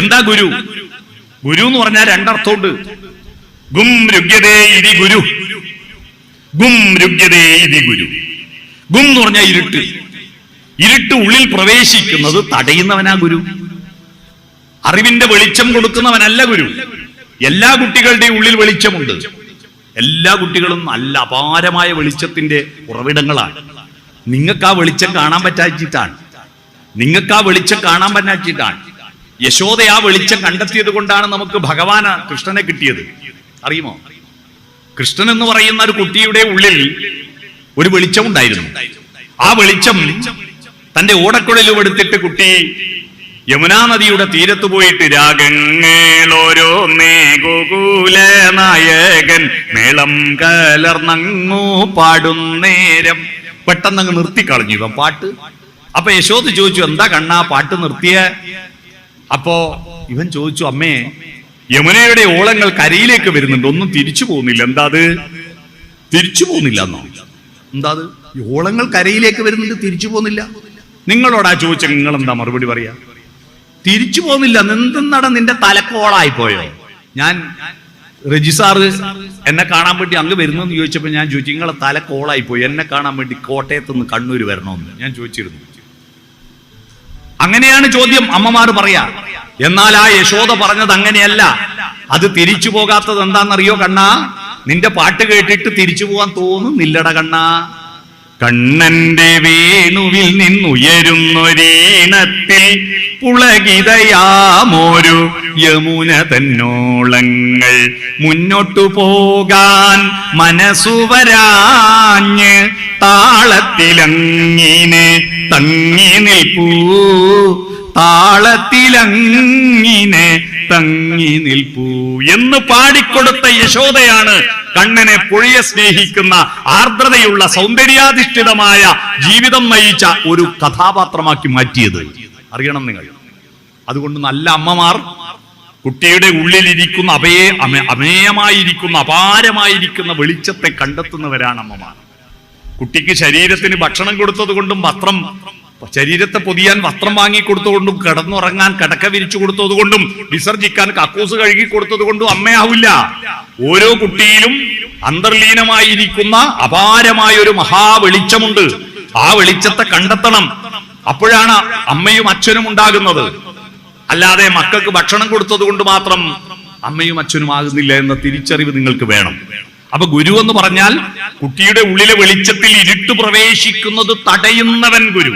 എന്താ ഗുരു? ഗുരു എന്ന് പറഞ്ഞാൽ രണ്ടർത്ഥമുണ്ട്. ഗും രുഗ്യതേ ഇതി ഗുരു, ഗും രുഗ്യതേ ഇതി ഗുരു. ഗും എന്ന് പറഞ്ഞാൽ ഇരുട്ട്. ഇരുട്ട് ഉള്ളിൽ പ്രവേശിക്കുന്നത് തടയുന്നവനാ ഗുരു. അറിവിന്റെ വെളിച്ചം കൊടുക്കുന്നവനല്ല ഗുരു. എല്ലാ കുട്ടികളുടെയും ഉള്ളിൽ വെളിച്ചമുണ്ട്. എല്ലാ കുട്ടികളും നല്ല അപാരമായ വെളിച്ചത്തിന്റെ ഉറവിടങ്ങളാണ്. നിങ്ങൾക്ക് ആ വെളിച്ചം കാണാൻ പറ്റാച്ചിട്ടാണ്. നിങ്ങൾക്ക് ആ വെളിച്ചം കാണാൻ പറ്റാച്ചിട്ടാണ്. യശോദ ആ വെളിച്ചം കണ്ടെത്തിയത് കൊണ്ടാണ് നമുക്ക് ഭഗവാന് കൃഷ്ണനെ കിട്ടിയത്. അറിയുമോ? കൃഷ്ണൻ എന്ന് പറയുന്ന ഒരു കുട്ടിയുടെ ഉള്ളിൽ ഒരു വെളിച്ചം ഉണ്ടായിരുന്നു. ആ വെളിച്ചം തന്റെ ഓടക്കുഴലും എടുത്തിട്ട് കുട്ടി യമുനാ നദിയുടെ തീരത്ത് പോയിട്ട് രാഗങ്ങളോരോന്നേ ഗോകുല നായകൻ മേളം കലർന്നങ്ങു പാടുന്നേരം പെട്ടെന്നങ്ങ് നിർത്തിക്കളഞ്ഞു ഇവൻ പാട്ട്. അപ്പൊ യശോദ ചോദിച്ചു, എന്താ കണ്ണാ പാട്ട് നിർത്തിയ? അപ്പോ ഇവൻ ചോദിച്ചു, അമ്മേ, യമുനയുടെ ഓളങ്ങൾ കരയിലേക്ക് വരുന്നുണ്ട്, ഒന്നും തിരിച്ചു പോകുന്നില്ല. എന്താ അത്? തിരിച്ചു പോകുന്നില്ല എന്നോ? എന്താ അത്? ഓളങ്ങൾ കരയിലേക്ക് വരുന്നുണ്ട്, തിരിച്ചു പോകുന്നില്ല. നിങ്ങളോടാ ചോദിച്ച, നിങ്ങൾ എന്താ മറുപടി പറയാ? തിരിച്ചു പോകുന്നില്ല. എന്തെന്നാടാ, നിന്റെ തലക്കോളായി പോയോ? ഞാൻ രജിസാറ് എന്നെ കാണാൻ വേണ്ടി അങ്ങ് വരുന്നെന്ന് ചോദിച്ചപ്പോ ഞാൻ ചോദിച്ചു, നിങ്ങളെ തലക്കോളായി പോയി, എന്നെ കാണാൻ വേണ്ടി കോട്ടയത്ത് നിന്ന് കണ്ണൂര് വരണമെന്ന് ഞാൻ ചോദിച്ചിരുന്നു. അങ്ങനെയാണ് ചോദ്യം അമ്മമാർ പറയാ. എന്നാൽ ആ യശോദ പറഞ്ഞത് അങ്ങനെയല്ല. അത് തിരിച്ചു പോകാത്തത് എന്താണെന്നറിയോ കണ്ണാ? നിന്റെ പാട്ട് കേട്ടിട്ട് തിരിച്ചു പോകാൻ തോന്നുന്നില്ലട കണ്ണാ. കണ്ണന്റെ വേണുവിൽ നിന്നുയരുന്നൊരീണത്തിൽ പുളകിതയാമൊരു യമുന തന്നോളങ്ങൾ മുന്നോട്ടു പോകാൻ മനസ്സുവരാഞ്ഞ് താളത്തിലങ്ങിനെ തങ്ങി നിൽപ്പൂ, താളത്തിലങ്ങിനെ തങ്ങി നിൽപ്പൂ എന്ന് പാടിക്കൊടുത്ത യശോദയാണ് കണ്ണനെ പുഴയെ സ്നേഹിക്കുന്ന ആർദ്രതയുള്ള സൗന്ദര്യാധിഷ്ഠിതമായ ജീവിതം നയിച്ച ഒരു കഥാപാത്രമാക്കി മാറ്റിയത്. അറിയണം നിങ്ങൾ. അതുകൊണ്ട് നല്ല അമ്മമാർ കുട്ടിയുടെ ഉള്ളിലിരിക്കുന്ന അമേയമായിരിക്കുന്ന അപാരമായിരിക്കുന്ന വെളിച്ചത്തെ കണ്ടെത്തുന്നവരാണ് അമ്മമാർ. കുട്ടിക്ക് ശരീരത്തിന് ഭക്ഷണം കൊടുത്തത് കൊണ്ടും വസ്ത്രം, ശരീരത്തെ പൊതിയാൻ വസ്ത്രം വാങ്ങിക്കൊടുത്തുകൊണ്ടും കിടന്നുറങ്ങാൻ കിടക്ക വിരിച്ചു കൊടുത്തതുകൊണ്ടും വിസർജിക്കാൻ കക്കൂസ് കഴുകി കൊടുത്തത് കൊണ്ടും അമ്മയാവില്ല. ഓരോ കുട്ടിയിലും അന്തർലീനമായിരിക്കുന്ന അപാരമായ ഒരു മഹാവെളിച്ചമുണ്ട്. ആ വെളിച്ചത്തെ കണ്ടെത്തണം. അപ്പോഴാണ് അമ്മയും അച്ഛനും ഉണ്ടാകുന്നത്. അല്ലാതെ മക്കൾക്ക് ഭക്ഷണം കൊടുത്തത് കൊണ്ട് മാത്രം അമ്മയും അച്ഛനും ആകുന്നില്ല എന്ന തിരിച്ചറിവ് നിങ്ങൾക്ക് വേണം. അപ്പൊ ഗുരു എന്ന് പറഞ്ഞാൽ കുട്ടിയുടെ ഉള്ളിലെ വെളിച്ചത്തിൽ ഇരുട്ട് പ്രവേശിക്കുന്നത് തടയുന്നവൻ ഗുരു.